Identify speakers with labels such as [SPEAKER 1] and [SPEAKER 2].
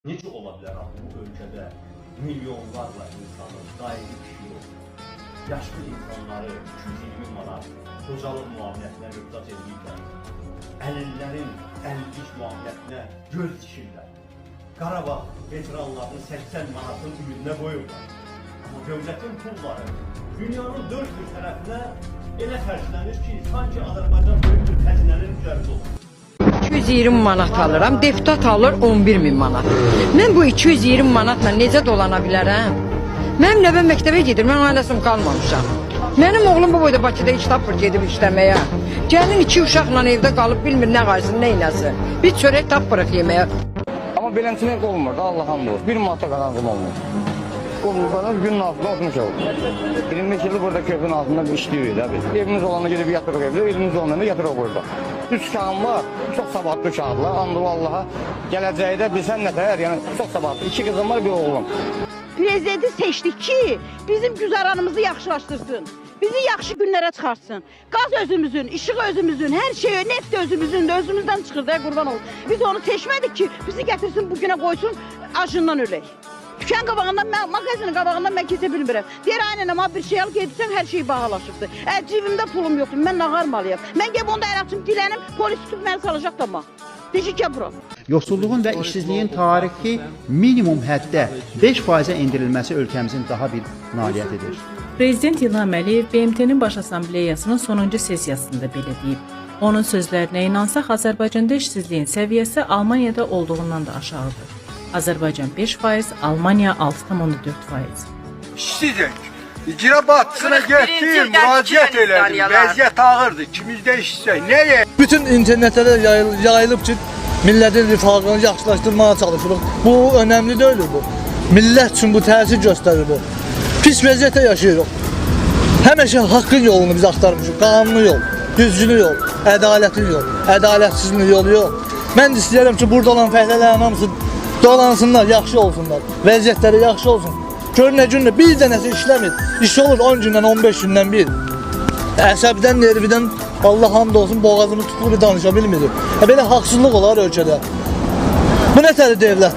[SPEAKER 1] Necə ola bilər bu ölkədə milyonlarla insanın daimi kişi yox, yaşlı insanları 220 manat qocalıq müavinətinə möhtac edirkən, əlillərin əlillik müavinətinə göz dişirlər. Qarabağ veteranlarını 80 manatın ümidinə qoyurlar. Amma dövlətin pulları dünyanın dörd bir tərəfinə elə xərclənir ki, sanki Azərbaycan böyük bir xəzinənin üzərində olur.
[SPEAKER 2] 220 manat alıram, deputat alır 11.000 manat. Mən bu 220 manatla necə dolana bilərəm? Mənim nəvəm məktəbə gedir, mən ailəsim qalmamışam. Mənim oğlum bu boyda Bakıda iş tapır gedib işləməyə. Gəlin 2 uşaqla evdə qalıb bilmir nə qaysın, nə inəsin. Biz çörək tapırıq yeməyə.
[SPEAKER 3] Amma beləncəmək olmur da, Allah hamd olsun. 1 manata qazancım olmur. Qolumuzdan günün altında oturmuşuq. 25 yılı burada köprünün altında işləyirik də biz. Evimiz olanda gedib yatırıq evdə, evimiz olanda yatırıq burada. 3 uşağım var, çox sabahlı uşaqlar. Anadolu Allaha gələcəkdə bilsən nətər, yəni çox sabahlı. 2 qızım var, bir oğlum.
[SPEAKER 4] Prezidenti seçdik ki, bizim güzaranımızı yaxşılaşdırsın. Bizi yaxşı günlərə çıxartsın. Qaz özümüzün, işıq özümüzün, hər şey, neft özümüzün, özümüzdən çıxır da, qurban olsun. Biz onu seçmədik ki, bizi gətirsin bugünə qoysun, acından ölək. Dükkan qabağından, mağazinin qabağından mən keçə bilmirəm. Deyər, aynen ama bir şey alıp gedirsən, hər şey bahalaşıbdır. Cibimdə pulum yoxdur, mən nağarmalıyam. Mən gəlib onda əl açım, dilənim, polis tutub məni salacaq da ama. Deşik ya bura.
[SPEAKER 5] Yoxsulluğun və işsizliyin tarixi minimum həddə 5%-ə endirilməsi ölkəmizin daha bir nailiyyətidir.
[SPEAKER 6] Prezident İlham Əliyev BMT-nin Baş Assambleyasının sonuncu sessiyasında belə deyib. Onun sözlərinə inansaq, Azərbaycanda işsizliyin səviyyəsi Almaniyada olduğundan da aşağıdır. Azərbaycan 5%, Almaniya 6,4%.
[SPEAKER 7] İşsizlik. İcra başçısına getdim, müraciət elədim. Vəziyyət ağırdır. Kimizdə işsizlik. Nəyə?
[SPEAKER 8] Bütün internetlərə yayılıb ki, millətin rifahını yaxşılaşdırmağa çalışırıq. Bu önəmli deyil bu. Millət üçün bu təsir göstərir bu. Pis vəziyyətə yaşayırıq. Həmişə haqqın yolunu biz axtarmışıq. Qanunlu yol, düzgün yol, ədalətli yol, ədalətsizlik yolu yox. Mən də istəyirəm ki, burada olan fəhlələrin hamısı dolansınlar, yaxşı olsunlar, vəziyyətləri yaxşı olsun. Gör nə gündə bir dənəsi işləmir, iş olur 10 gündən, 15 gündən bir. Əsəbdən, nervidən Allah hamd olsun boğazımı tutulur danışa bilmirik. Belə haqsızlıq olar ölkədə. Bu nə təri devlət?